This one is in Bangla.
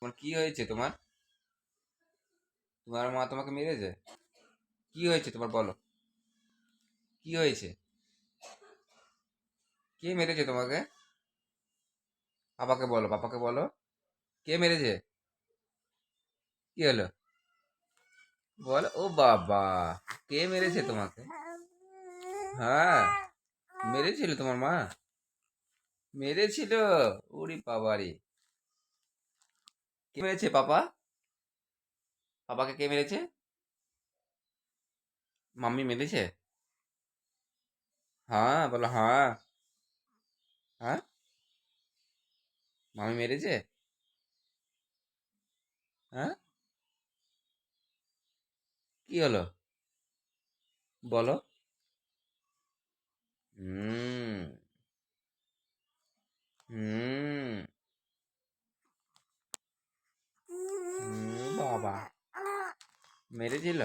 তোমার কি হয়েছে? তোমার তোমার মা তোমাকে মেরেছে? কি হয়েছে তোমার, বলো। কি হয়েছে? কে মেরেছে তোমাকে? পাপাকে বলো, পাপাকে বলো। কে মেরেছে? কি হলো? বলো। ও বাবা, কে মেরেছে তোমাকে? হ্যাঁ, মেরেছিল তোমার মা? মেরেছিল? ওরে বাবারে। কে মেরেছে? পাপা? পাপাকে কে মেরেছে? মাম্মি মেরেছে? হ্যাঁ বলো, হ্যাঁ। হ্যাঁ, মামি মেরেছে? হ্যাঁ, কি হলো? বলো। হুম। হুম। বাবা, মেরেছিল?